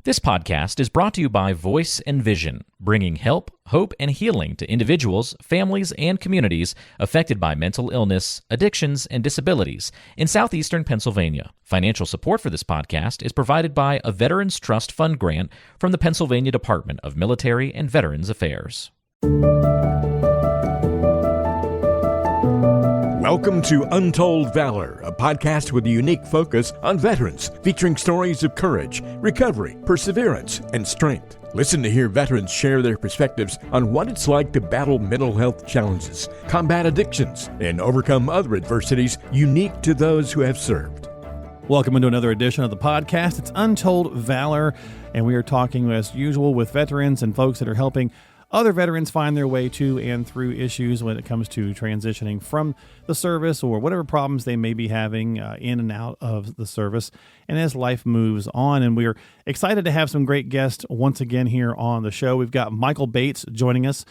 This podcast is brought to you by Voice and Vision, bringing help, hope, and healing to individuals, families, and communities affected by mental illness, addictions, and disabilities in southeastern Pennsylvania. Financial support for this podcast is provided by a Veterans Trust Fund grant from the Pennsylvania Department of Military and Veterans Affairs. Welcome to Untold Valor, a podcast with a unique focus on veterans, featuring stories of courage, recovery, perseverance, and strength. Listen to hear veterans share their perspectives on what it's like to battle mental health challenges, combat addictions, and overcome other adversities unique to those who have served. Welcome into another edition of the podcast. It's Untold Valor, and we are talking, as usual, with veterans and folks that are helping other veterans find their way to and through issues when it comes to transitioning from the service or whatever problems they may be having in and out of the service and as life moves on. And we're excited to have some great guests once again here on the show. We've got Michael Bates joining us.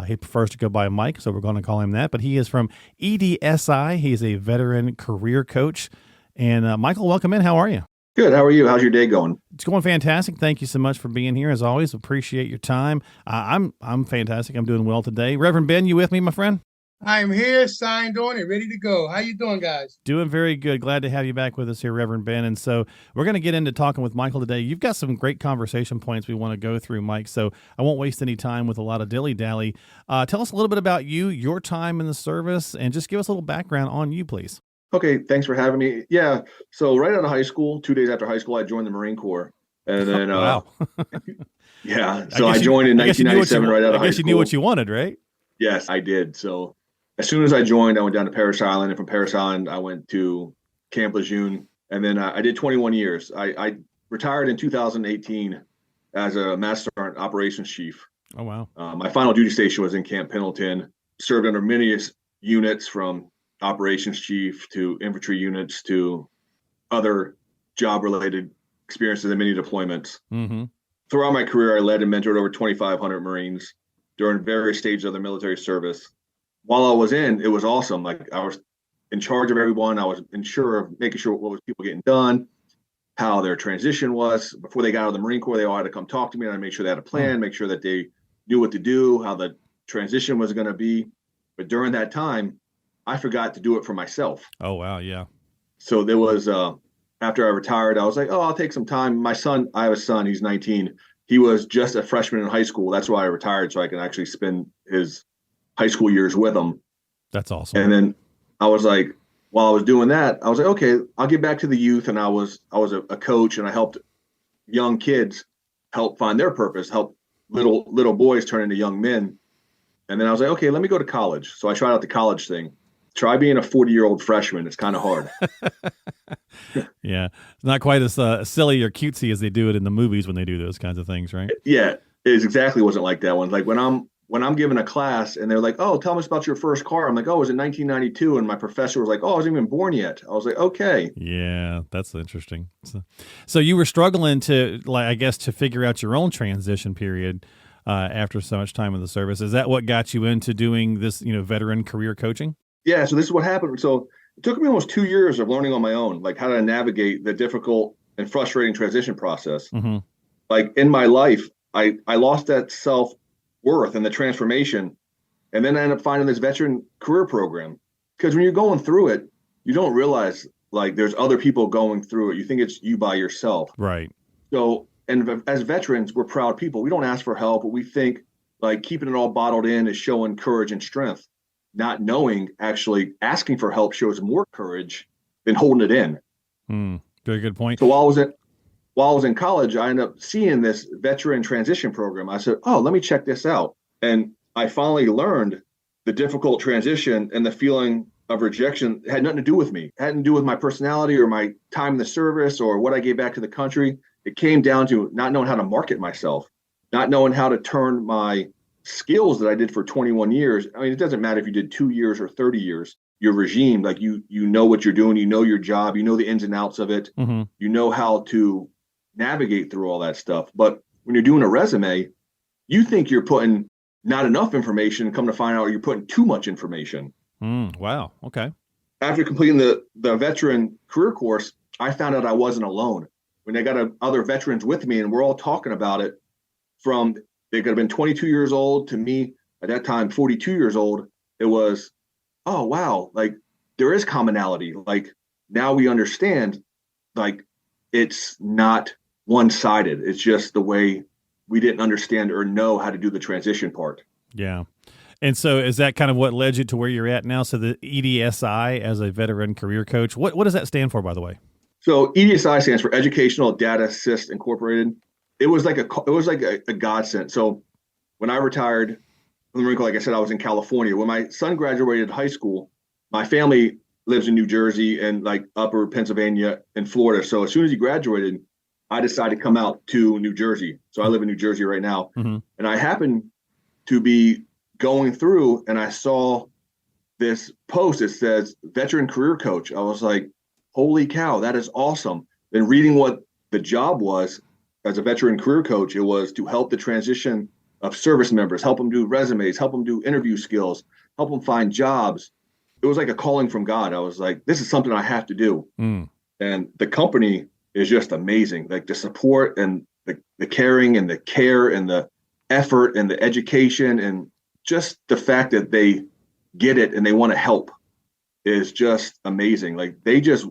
He prefers to go by Mike, so we're going to call him that. But he is from EDSI. He's a veteran career coach. And Michael, welcome in. How are you? Good. How are you? How's your day going? It's going fantastic. Thank you so much for being here. As always, appreciate your time. I'm fantastic. I'm doing well today. Reverend Ben, you with me, my friend? I'm here, signed on, and ready to go. How you doing, guys? Doing very good. Glad to have you back with us here, Reverend Ben. And so we're going to get into talking with Michael today. You've got some great conversation points we want to go through, Mike, so I won't waste any time with a lot of dilly-dally. Tell us a little bit about you, your time in the service, and just give us a little background on you, please. Okay, thanks for having me. Yeah, so right out of high school, 2 days after high school, I joined the Marine Corps. And then, wow. Yeah, so I joined in 1997 right out of high school. I guess you knew what you wanted, right? Yes, I did. So as soon as I joined, I went down to Parris Island, and from Parris Island, I went to Camp Lejeune, and then I did 21 years. I retired in 2018 as a Master Sergeant Operations Chief. Oh, wow. My final duty station was in Camp Pendleton, served under many units from operations chief to infantry units to other job-related experiences and many deployments. Mm-hmm. Throughout my career, I led and mentored over 2,500 Marines during various stages of their military service. While I was in, it was awesome. Like, I was in charge of everyone. I was making sure what was people getting done, how their transition was. Before they got out of the Marine Corps, they all had to come talk to me, and I made sure they had a plan, make sure that they knew what to do, how the transition was going to be. But during that time, I forgot to do it for myself. Oh, wow. Yeah. So there was, after I retired, I was like, oh, I'll take some time. My son, I have a son, he's 19. He was just a freshman in high school. That's why I retired, so I can actually spend his high school years with him. That's awesome. And then I was like, while I was doing that, I was like, okay, I'll get back to the youth. And I was a coach, and I helped young kids help find their purpose, help little boys turn into young men. And then I was like, okay, let me go to college. So I tried out the college thing. Try being a 40-year-old freshman. It's kind of hard. Yeah. It's not quite as silly or cutesy as they do it in the movies when they do those kinds of things, right? Yeah, it exactly wasn't like that one. Like when I'm giving a class and they're like, oh, tell us about your first car. I'm like, oh, it was in 1992. And my professor was like, oh, I wasn't even born yet. I was like, okay. Yeah, that's interesting. So you were struggling to, I guess, to figure out your own transition period after so much time in the service. Is that what got you into doing this, veteran career coaching? Yeah, so this is what happened. So it took me almost 2 years of learning on my own, like how to navigate the difficult and frustrating transition process. Mm-hmm. Like in my life, I lost that self-worth and the transformation. And then I ended up finding this veteran career program. Because when you're going through it, you don't realize like there's other people going through it. You think it's you by yourself. Right. So, and as veterans, we're proud people. We don't ask for help, but we think like keeping it all bottled in is showing courage and strength. Not knowing actually asking for help shows more courage than holding it in. Very good point. So while I was in college, I ended up seeing this veteran transition program. I said, oh, let me check this out. And I finally learned the difficult transition and the feeling of rejection had nothing to do with me. It hadn't to do with my personality or my time in the service or what I gave back to the country. It came down to not knowing how to market myself, not knowing how to turn my skills that I did for 21 years. I mean, it doesn't matter if you did 2 years or 30 years, your regime, like you know what you're doing, you know your job, you know the ins and outs of it, mm-hmm. You know how to navigate through all that stuff. But when you're doing a resume, you think you're putting not enough information, come to find out you're putting too much information. Wow. Okay. After completing the veteran career course, I found out I wasn't alone. when I got other veterans with me and we're all talking about it, from they could have been 22 years old to me at that time, 42 years old, it was, oh, wow, like there is commonality. Like now we understand, like it's not one-sided. It's just the way we didn't understand or know how to do the transition part. Yeah. And so is that kind of what led you to where you're at now? So the EDSI as a veteran career coach, what does that stand for, by the way? So EDSI stands for Educational Data Assist Incorporated. It was like a godsend. So when I retired from the Marine Corps, like I said, I was in California. When my son graduated high school, my family lives in New Jersey and like upper Pennsylvania and Florida. So as soon as he graduated, I decided to come out to New Jersey. So I live in New Jersey right now. Mm-hmm. And I happened to be going through and I saw this post that says veteran career coach. I was like, holy cow, that is awesome. And reading what the job was as a veteran career coach, it was to help the transition of service members, help them do resumes, help them do interview skills, help them find jobs. It was like a calling from God. I was like, this is something I have to do. And the company is just amazing. Like the support and the caring and the care and the effort and the education and just the fact that they get it and they want to help is just amazing. Like they just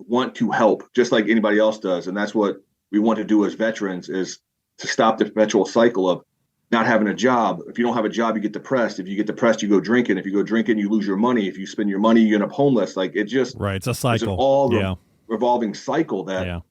want to help just like anybody else does. And that's what we want to do as veterans, is to stop the perpetual cycle of not having a job. If you don't have a job, you get depressed. If you get depressed, you go drinking. If you go drinking, you lose your money. If you spend your money, you end up homeless. Like it just, right. It's a cycle. It's all revolving cycle that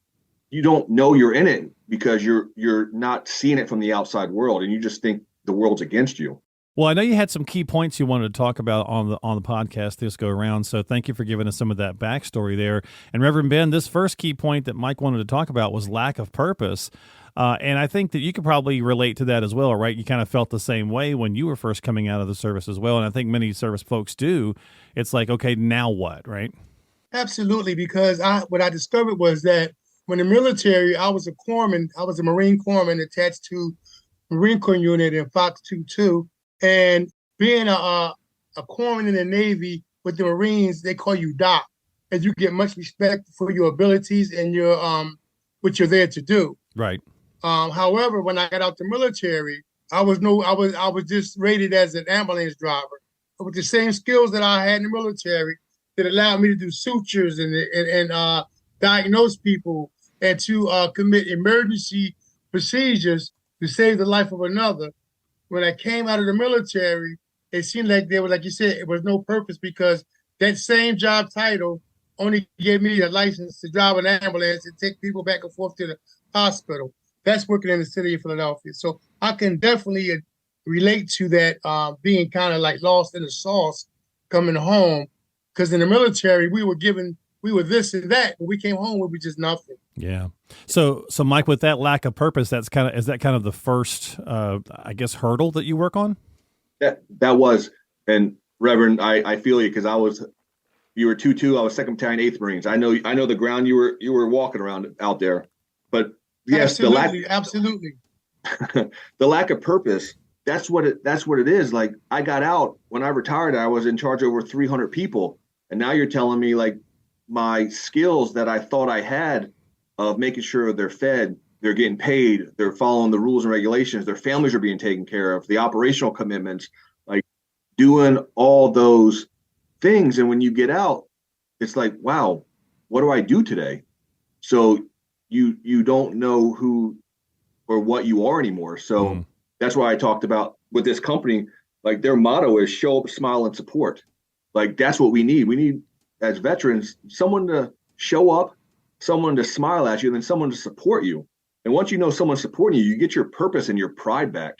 you don't know you're in it because you're not seeing it from the outside world. And you just think the world's against you. Well, I know you had some key points you wanted to talk about on the podcast this go around, so thank you for giving us some of that backstory there. And Reverend Ben, this first key point that Mike wanted to talk about was lack of purpose, and I think that you could probably relate to that as well, right? You kind of felt the same way when you were first coming out of the service as well, and I think many service folks do. It's like, okay, now what, right? Absolutely, because what I discovered was that when in the military, I was a corpsman. I was a Marine corpsman attached to Marine Corps unit in Fox 22. And being a corpsman in the Navy with the Marines, they call you Doc, and you get much respect for your abilities and your what you're there to do. Right. However, when I got out the military, I was just rated as an ambulance driver with the same skills that I had in the military that allowed me to do sutures and diagnose people and to commit emergency procedures to save the life of another. When I came out of the military, it seemed like there was, like you said, it was no purpose because that same job title only gave me a license to drive an ambulance and take people back and forth to the hospital. That's working in the city of Philadelphia. So I can definitely relate to that being kind of like lost in the sauce coming home. Because in the military, we were this and that. When we came home, we were just nothing. Yeah. So Mike, with that lack of purpose, is that kind of the first, I guess, hurdle that you work on? That was, and Reverend, I feel you because you were 2-2. I was 2nd Battalion, 8th Marines. I know the ground you were walking around out there, but yes, absolutely. The lack of purpose. That's what it is. Like I got out when I retired, I was in charge of over 300 people, and now you're telling me like my skills that I thought I had of making sure they're fed, they're getting paid, they're following the rules and regulations, their families are being taken care of, the operational commitments, like doing all those things. And when you get out, it's like, wow, what do I do today? So you don't know who or what you are anymore. So that's why I talked about with this company, like their motto is show up, smile, and support. Like that's what we need. We need, as veterans, someone to show up, someone to smile at you, and then someone to support you. And once you know someone's supporting you, you get your purpose and your pride back.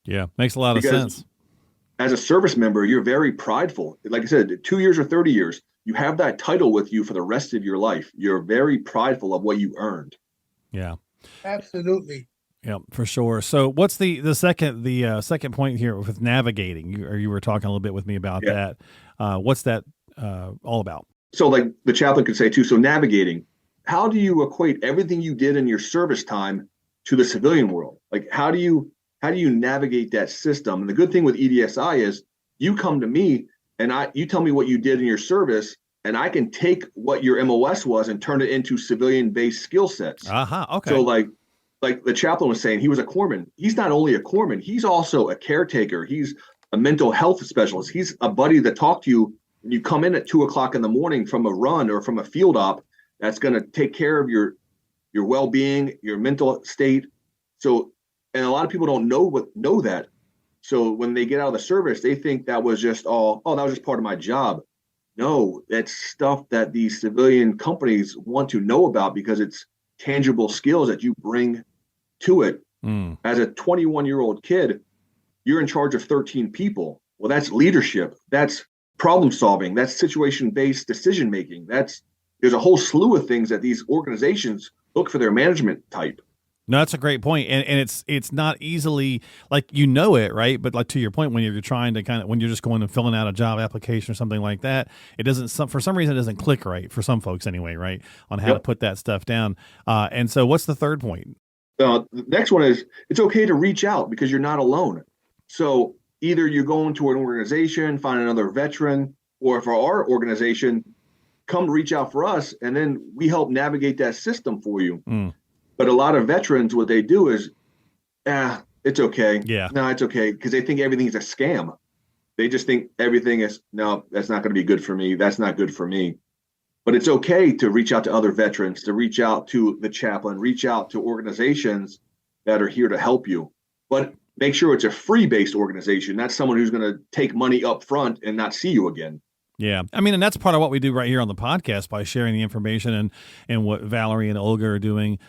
Yeah, makes a lot of sense. As a service member, you're very prideful. Like I said, 2 years or 30 years, you have that title with you for the rest of your life. You're very prideful of what you earned. Yeah. Absolutely. Yeah, for sure. So what's the second point here with navigating? You were talking a little bit with me about that. What's that all about? So like the chaplain could say too, so navigating, how do you equate everything you did in your service time to the civilian world? Like how do you navigate that system? And the good thing with EDSI is you come to me and you tell me what you did in your service, and I can take what your MOS was and turn it into civilian-based skill sets. Okay. So like the chaplain was saying, he was a corpsman. He's not only a corpsman, he's also a caretaker. He's a mental health specialist. He's a buddy that talked to you when you come in at 2:00 in the morning from a run or from a field op. That's going to take care of your well-being, your mental state. So, and a lot of people don't know that. So when they get out of the service, they think that was just that was just part of my job. No, that's stuff that these civilian companies want to know about because it's tangible skills that you bring to it. As a 21-year-old kid, you're in charge of 13 people. Well, that's leadership. That's problem solving. That's situation-based decision making. There's a whole slew of things that these organizations look for their management type. No, that's a great point. And it's not easily it, right? But like to your point, when you're trying to when you're just going and filling out a job application or something like that, it doesn't, for some reason, it doesn't click right for some folks anyway, right? On how to put that stuff down. And so what's the third point? The next one is it's okay to reach out because you're not alone. So either you're going to an organization, find another veteran, or for our organization, come reach out for us, and then we help navigate that system for you. But a lot of veterans, what they do is, it's okay. Yeah. No, it's okay. Because they think everything's a scam. They just think everything is, no, that's not going to be good for me. That's not good for me. But it's okay to reach out to other veterans, to reach out to the chaplain, reach out to organizations that are here to help you. But make sure it's a free-based organization, not someone who's going to take money up front and not see you again. Yeah. I mean, and that's part of what we do right here on the podcast by sharing the information and what Valerie and Olga are doing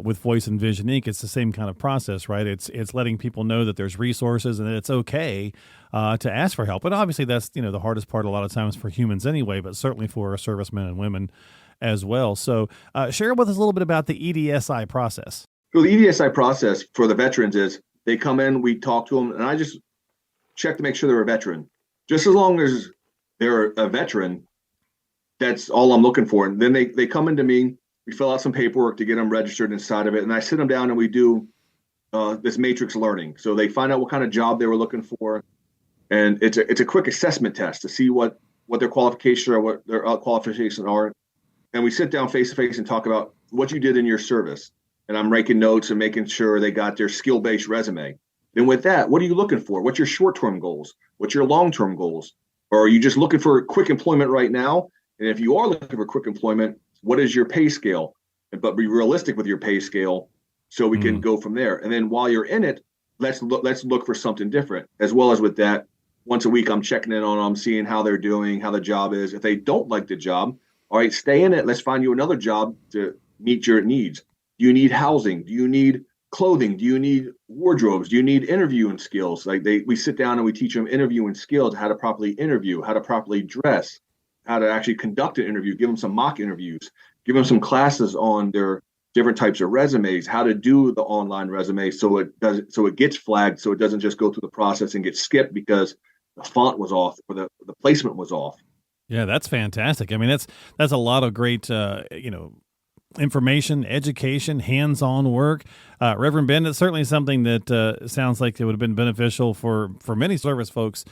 with Voice and Vision Inc. It's the same kind of process, right? It's letting people know that there's resources and that it's okay to ask for help. But obviously that's, the hardest part a lot of times for humans anyway, but certainly for our servicemen and women as well. So share with us a little bit about the EDSI process. So the EDSI process for the veterans is they come in, we talk to them, and I just check to make sure they're a veteran. Just as long as they're a veteran, that's all I'm looking for. And then they come into me, we fill out some paperwork to get them registered inside of it. And I sit them down and we do this matrix learning. So they find out what kind of job they were looking for. And it's a quick assessment test to see what their qualifications are, what their qualifications are. And we sit down face to face and talk about what you did in your service. And I'm making notes and making sure they got their skill-based resume. Then with that, what are you looking for? What's your short-term goals? What's your long-term goals? Or are you just looking for quick employment right now? And if you are looking for quick employment, what is your pay scale? But be realistic with your pay scale so we can go from there. And then while you're in it, let's look for something different. As well as with that, once a week, I'm checking in on them, seeing how they're doing, how the job is. If they don't like the job, all right, stay in it. Let's find you another job to meet your needs. Do you need housing? Do you need clothing? Do you need wardrobes? Do you need interviewing skills? We sit down and we teach them interviewing skills, how to properly interview, how to properly dress, how to actually conduct an interview, give them some mock interviews, give them some classes on their different types of resumes, how to do the online resume so it gets flagged, so it doesn't just go through the process and get skipped because the font was off or the placement was off. Yeah, that's fantastic. I mean, that's a lot of great, information, education, hands-on work. Reverend Ben, it's certainly something that sounds like it would have been beneficial for many service folks,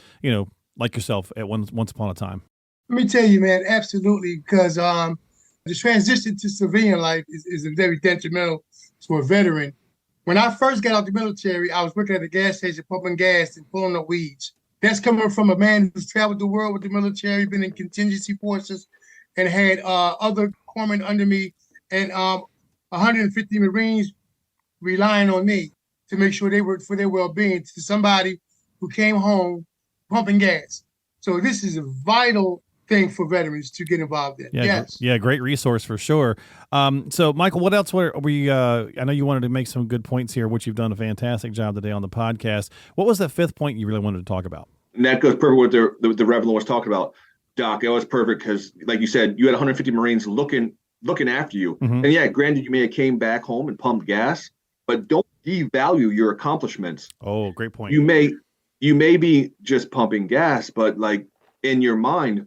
like yourself at once upon a time. Let me tell you, man, absolutely, because the transition to civilian life is very detrimental to a veteran. When I first got out the military, I was working at a gas station, pumping gas and pulling up weeds. That's coming from a man who's traveled the world with the military, been in contingency forces, and had other corpsmen under me, and 150 Marines relying on me to make sure they were for their well-being, to somebody who came home pumping gas. So this is a vital thing for veterans to get involved in. Yeah, yes. Yeah, great resource for sure. So, Michael, what else were we? I know you wanted to make some good points here, which you've done a fantastic job today on the podcast. What was that fifth point you really wanted to talk about? And that goes perfect with the Reverend was talking about, Doc. It was perfect because, like you said, you had 150 Marines looking after you. Mm-hmm. And yeah, granted, you may have came back home and pumped gas, but don't devalue your accomplishments. Oh, great point. You may be just pumping gas, but like in your mind,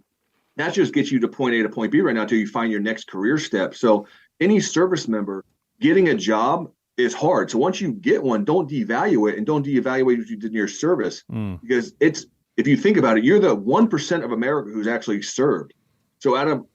that just gets you to point A to point B right now until you find your next career step. So any service member getting a job is hard. So once you get one, don't devalue it and don't deevaluate what you did in your service because if you think about it, you're the 1% of America who's actually served. So out of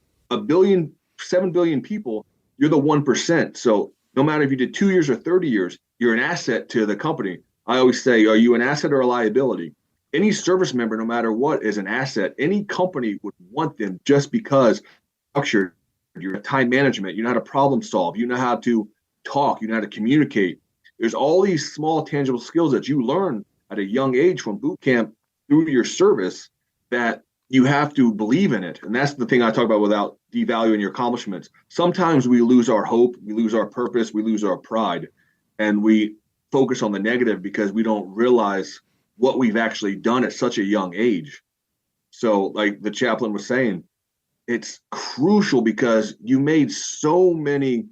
7 billion people, you're the 1%. So no matter if you did 2 years or 30 years, you're an asset to the company. I always say, are you an asset or a liability? Any service member, no matter what, is an asset. Any company would want them just because structured, you're time management, you know how to problem solve, you know how to talk, you know how to communicate. There's all these small tangible skills that you learn at a young age from boot camp through your service that you have to believe in it. And that's the thing I talk about without devaluing your accomplishments. Sometimes we lose our hope, we lose our purpose, we lose our pride, and we focus on the negative because we don't realize what we've actually done at such a young age. So like the chaplain was saying, it's crucial because you made so many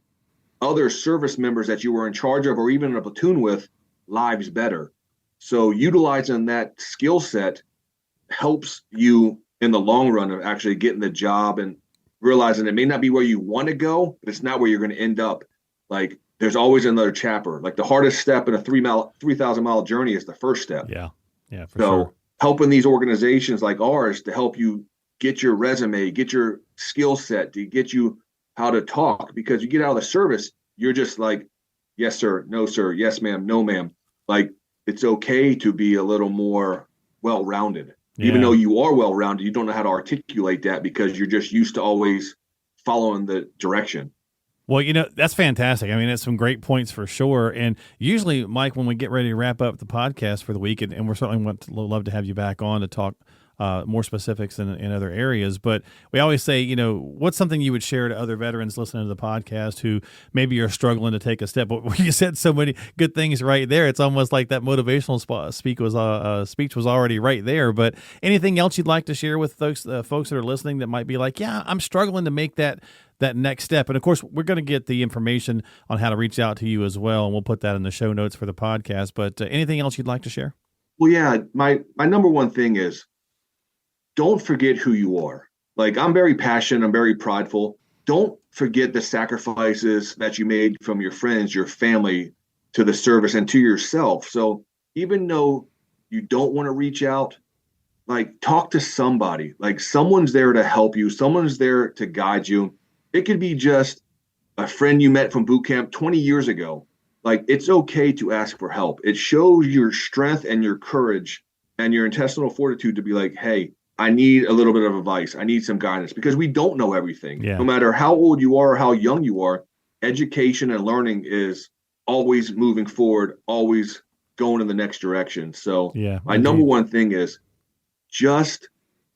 other service members that you were in charge of or even in a platoon with lives better. So utilizing that skill set helps you in the long run of actually getting the job and realizing it may not be where you want to go, but it's not where you're going to end up. Like there's always another chapter. Like the hardest step in a 3,000 mile journey is the first step. Yeah, for so sure. Helping these organizations like ours to help you get your resume, get your skill set, to get you how to talk, because you get out of the service, you're just like, yes, sir, no, sir, yes, ma'am, no, ma'am. Like it's okay to be a little more well-rounded. Yeah. Even though you are well-rounded, you don't know how to articulate that because you're just used to always following the direction. Well, that's fantastic. I mean, it's some great points for sure. And usually, Mike, when we get ready to wrap up the podcast for the week, and we're certainly love to have you back on to talk more specifics in other areas. But we always say, what's something you would share to other veterans listening to the podcast who maybe are struggling to take a step? But you said so many good things right there. It's almost like that motivational speech was already right there. But anything else you'd like to share with folks that are listening that might be like, yeah, I'm struggling to make that next step? And of course, we're going to get the information on how to reach out to you as well. And we'll put that in the show notes for the podcast. But anything else you'd like to share? Well, yeah, my number one thing is, don't forget who you are. Like I'm very passionate. I'm very prideful. Don't forget the sacrifices that you made from your friends, your family, to the service and to yourself. So even though you don't want to reach out, like talk to somebody. Like someone's there to help you. Someone's there to guide you. It could be just a friend you met from boot camp 20 years ago. Like it's okay to ask for help. It shows your strength and your courage and your intestinal fortitude to be like, hey, I need a little bit of advice. I need some guidance because we don't know everything. Yeah. No matter how old you are or how young you are, education and learning is always moving forward, always going in the next direction. So my number one thing is just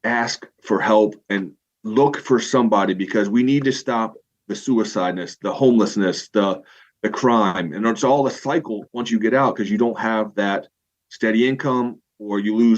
ask for help and look for somebody because we need to stop the suicideness, the homelessness, the crime. And it's all a cycle once you get out because you don't have that steady income or you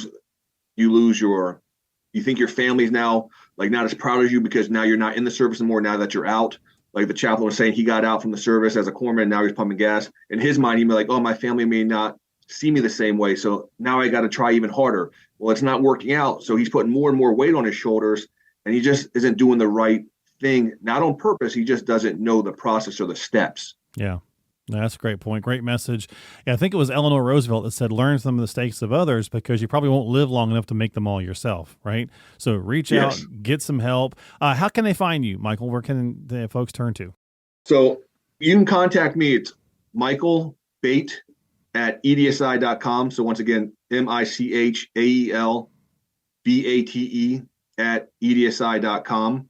think your family's now like not as proud as you because now you're not in the service anymore now that you're out. Like the chaplain was saying, he got out from the service as a corpsman, now he's pumping gas. In his mind, he'd be like, oh, my family may not see me the same way, so now I got to try even harder. Well, it's not working out, so he's putting more and more weight on his shoulders, and he just isn't doing the right thing, not on purpose. He just doesn't know the process or the steps. Yeah. That's a great point. Great message. Yeah, I think it was Eleanor Roosevelt that said, learn from the mistakes of others because you probably won't live long enough to make them all yourself, right? So reach out, get some help. How can they find you, Michael? Where can the folks turn to? So you can contact me. It's Michael Bate at edsi.com. So once again, MichaelBate at edsi.com.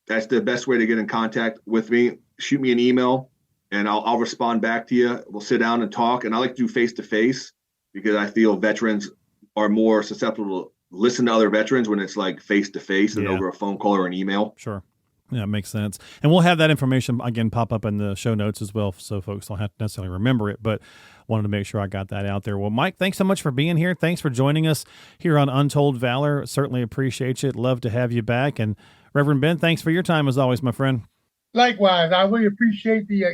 That's the best way to get in contact with me. Shoot me an email. And I'll respond back to you. We'll sit down and talk. And I like to do face-to-face because I feel veterans are more susceptible to listen to other veterans when it's like face-to-face and over a phone call or an email. Sure. Yeah, it makes sense. And we'll have that information, again, pop up in the show notes as well so folks don't have to necessarily remember it. But wanted to make sure I got that out there. Well, Mike, thanks so much for being here. Thanks for joining us here on Untold Valor. Certainly appreciate you. Love to have you back. And Reverend Ben, thanks for your time as always, my friend. Likewise, I really appreciate the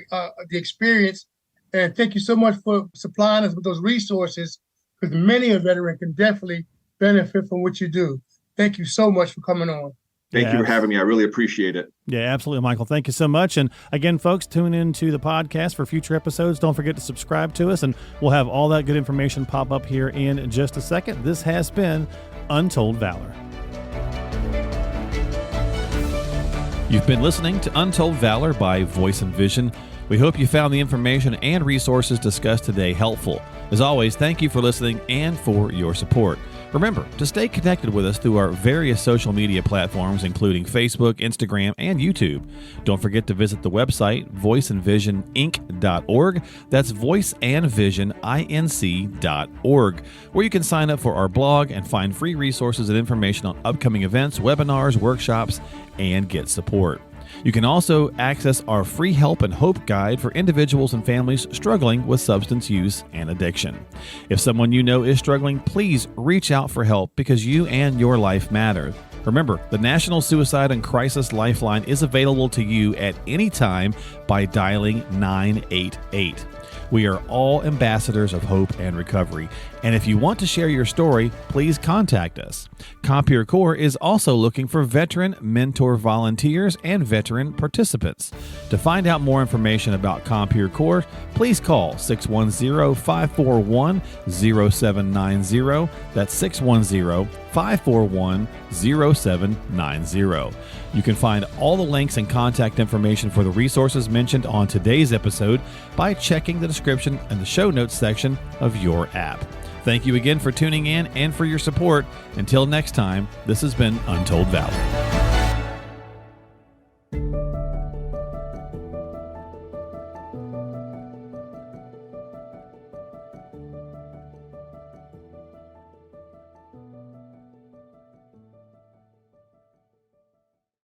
experience, and thank you so much for supplying us with those resources because many a veteran can definitely benefit from what you do. Thank you so much for coming on. Thank you for having me. I really appreciate it. Yeah, absolutely, Michael. Thank you so much. And again, folks, tune into the podcast for future episodes. Don't forget to subscribe to us, and we'll have all that good information pop up here in just a second. This has been Untold Valor. You've been listening to Untold Valor by Voice and Vision. We hope you found the information and resources discussed today helpful. As always, thank you for listening and for your support. Remember to stay connected with us through our various social media platforms, including Facebook, Instagram, and YouTube. Don't forget to visit the website, voiceandvisioninc.org. That's voiceandvisioninc.org, where you can sign up for our blog and find free resources and information on upcoming events, webinars, workshops, and get support. You can also access our free help and hope guide for individuals and families struggling with substance use and addiction. If someone you know is struggling, please reach out for help because you and your life matter. Remember, the National Suicide and Crisis Lifeline is available to you at any time by dialing 988. We are all ambassadors of hope and recovery, and if you want to share your story, please contact us. Compeer Corps is also looking for veteran mentor volunteers and veteran participants. To find out more information about Compeer Corps, please call 610-541-0790. That's 610-541-0790. You can find all the links and contact information for the resources mentioned on today's episode by checking the description and the show notes section of your app. Thank you again for tuning in and for your support. Until next time, this has been Untold Valor.